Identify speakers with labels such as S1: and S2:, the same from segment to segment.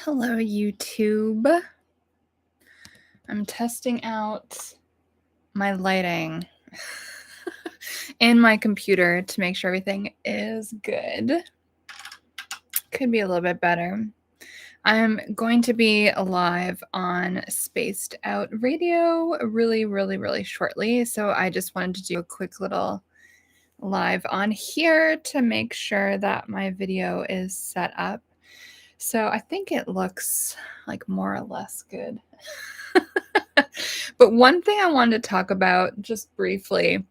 S1: Hello, YouTube. I'm testing out my lighting and my computer to make sure everything is good. Could be a little bit better. I'm going to be live on Spaced Out Radio really shortly. So I just wanted to do a quick little live on here to make sure that my video is set up. So I think it looks like more or less good. But one thing I wanted to talk about just briefly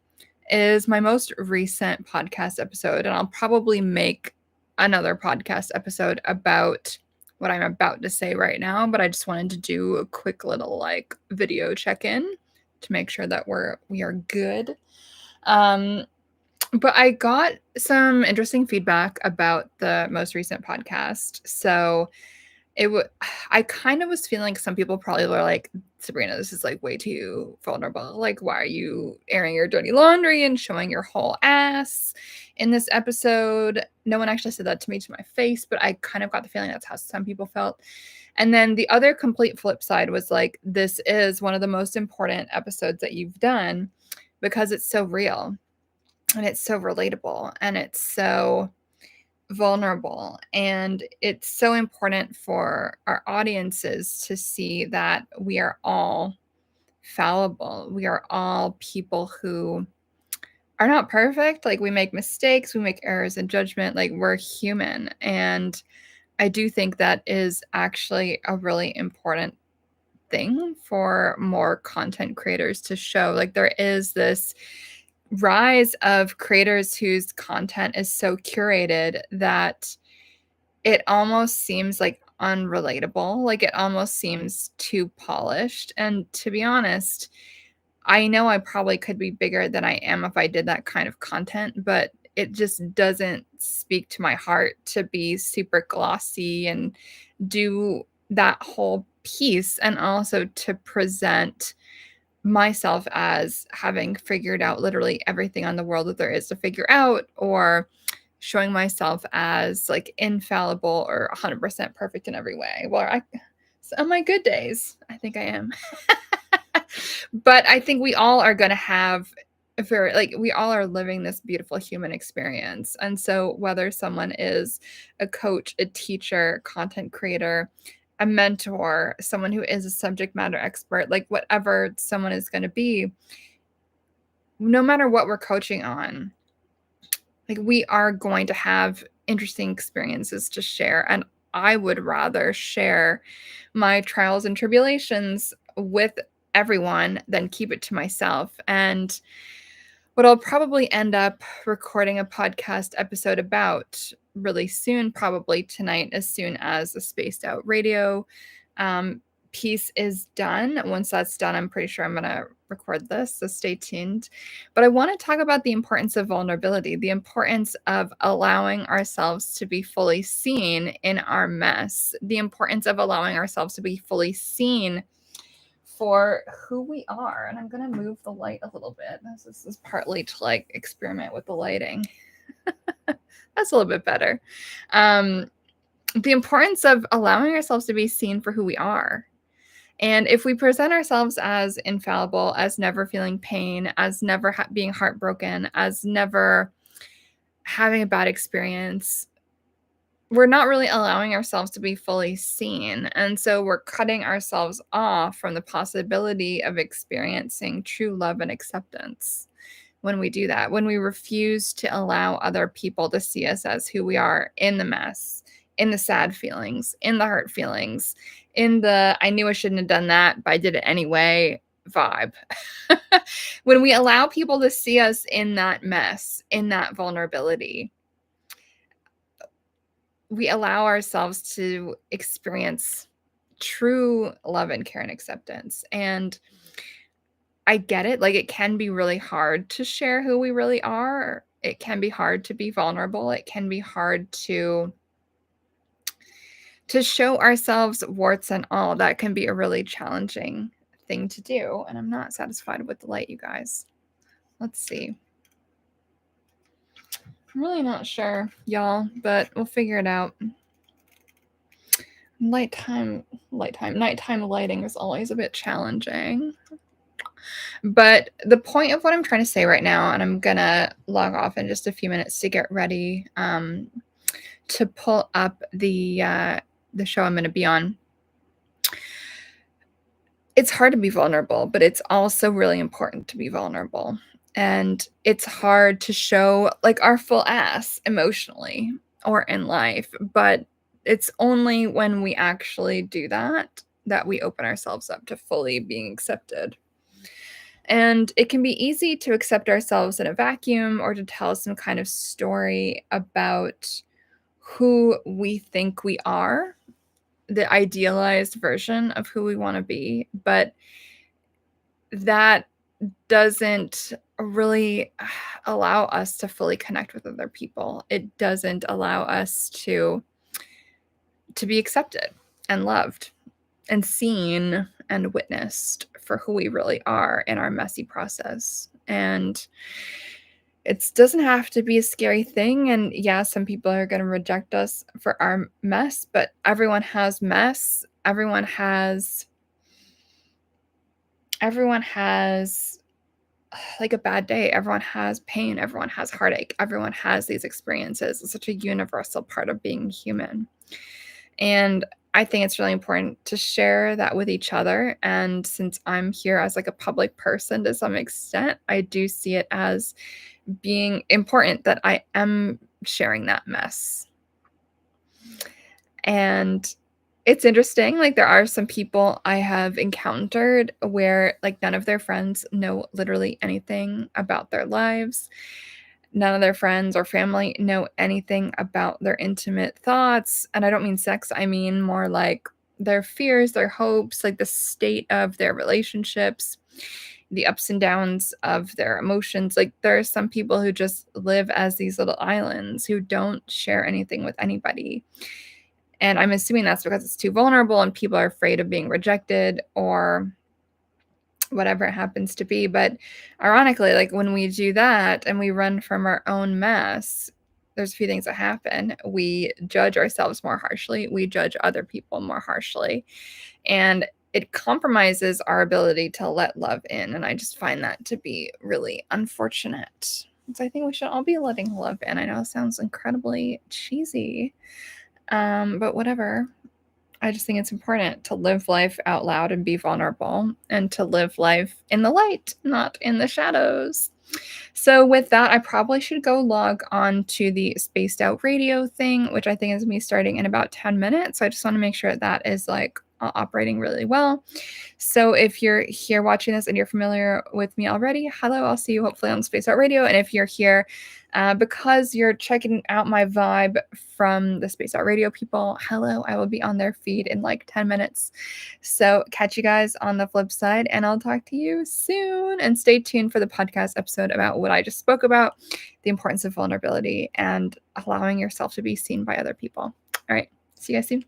S1: is my most recent podcast episode. And I'll probably make another podcast episode about what I'm about to say right now. But I just wanted to do a quick little video check-in to make sure that we are good. But I got some interesting feedback about the most recent podcast. So I kind of was feeling like some people probably were like, Sabrina, this is like way too vulnerable. Like, why are you airing your dirty laundry and showing your whole ass in this episode? No one actually said that to me to my face, but I kind of got the feeling that's how some people felt. And then the other complete flip side was like, this is one of the most important episodes that you've done because it's so real and it's so relatable and it's so vulnerable, and it's so important for our audiences to see that we are all fallible. We are all people who are not perfect. Like, we make mistakes, we make errors in judgment, like, we're human. And I do think that is actually a really important thing for more content creators to show. Like, there is this rise of creators whose content is so curated that it almost seems like unrelatable. Like, it almost seems too polished. And to be honest, I know I probably could be bigger than I am if I did that kind of content, but it just doesn't speak to my heart to be super glossy and do that whole piece, and also to present myself as having figured out literally everything on the world that there is to figure out, or showing myself as like infallible or 100% perfect in every way. Well, on my good days, I think I am. But I think we all are going to have we all are living this beautiful human experience. And so whether someone is a coach, a teacher, content creator, a mentor, someone who is a subject matter expert, like whatever someone is going to be, no matter what we're coaching on, like, we are going to have interesting experiences to share. And I would rather share my trials and tribulations with everyone than keep it to myself. And what I'll probably end up recording a podcast episode about really soon, probably tonight, as soon as the Spaced Out Radio piece is done. Once that's done, I'm pretty sure I'm going to record this, so stay tuned. But I want to talk about the importance of vulnerability, the importance of allowing ourselves to be fully seen in our mess, the importance of allowing ourselves to be fully seen for who we are. And I'm going to move the light a little bit. This is partly to like experiment with the lighting. That's a little bit better. The importance of allowing ourselves to be seen for who we are. And if we present ourselves as infallible, as never feeling pain, as never being heartbroken, as never having a bad experience, we're not really allowing ourselves to be fully seen. And so we're cutting ourselves off from the possibility of experiencing true love and acceptance when we do that, when we refuse to allow other people to see us as who we are in the mess, in the sad feelings, in the hurt feelings, in the I knew I shouldn't have done that, but I did it anyway vibe. When we allow people to see us in that mess, in that vulnerability, we allow ourselves to experience true love and care and acceptance. And I get it. Like, it can be really hard to share who we really are. It can be hard to be vulnerable. It can be hard to show ourselves warts and all. That can be a really challenging thing to do. And I'm not satisfied with the light, you guys. Let's see. I'm really not sure, y'all, but we'll figure it out. nighttime lighting is always a bit challenging. But the point of what I'm trying to say right now, and I'm gonna log off in just a few minutes to get ready to pull up the show I'm gonna be on. It's hard to be vulnerable, but it's also really important to be vulnerable. And it's hard to show like our full ass emotionally or in life, but it's only when we actually do that that we open ourselves up to fully being accepted. And it can be easy to accept ourselves in a vacuum or to tell some kind of story about who we think we are, the idealized version of who we want to be. But that doesn't really allow us to fully connect with other people. It doesn't allow us to be accepted and loved and seen and witnessed for who we really are in our messy process. And it doesn't have to be a scary thing. And yeah, some people are going to reject us for our mess, but everyone has mess. Everyone has like a bad day. Everyone has pain. Everyone has heartache. Everyone has these experiences. It's such a universal part of being human. And I think it's really important to share that with each other. And since I'm here as like a public person to some extent, I do see it as being important that I am sharing that mess. And it's interesting, like, there are some people I have encountered where, like, none of their friends know literally anything about their lives. None of their friends or family know anything about their intimate thoughts, and I don't mean sex, I mean more like their fears, their hopes, like, the state of their relationships, the ups and downs of their emotions. Like, there are some people who just live as these little islands who don't share anything with anybody. And I'm assuming that's because it's too vulnerable and people are afraid of being rejected or whatever it happens to be. But ironically, like when we do that and we run from our own mess, there's a few things that happen. We judge ourselves more harshly, we judge other people more harshly, and it compromises our ability to let love in. And I just find that to be really unfortunate. So I think we should all be letting love in. I know it sounds incredibly cheesy, but whatever. I just think it's important to live life out loud and be vulnerable and to live life in the light, not in the shadows. So, with that, I probably should go log on to the spaced out radio thing, which I think is me starting in about 10 minutes. So, I just want to make sure that is like operating really well. So, if you're here watching this and you're familiar with me already, hello, I'll see you hopefully on Spaced Out Radio. And if you're here because you're checking out my vibe from the Spaced Out Radio people, hello, I will be on their feed in like 10 minutes. So, catch you guys on the flip side, and I'll talk to you soon. And stay tuned for the podcast episode about what I just spoke about, the importance of vulnerability and allowing yourself to be seen by other people. All right, see you guys soon.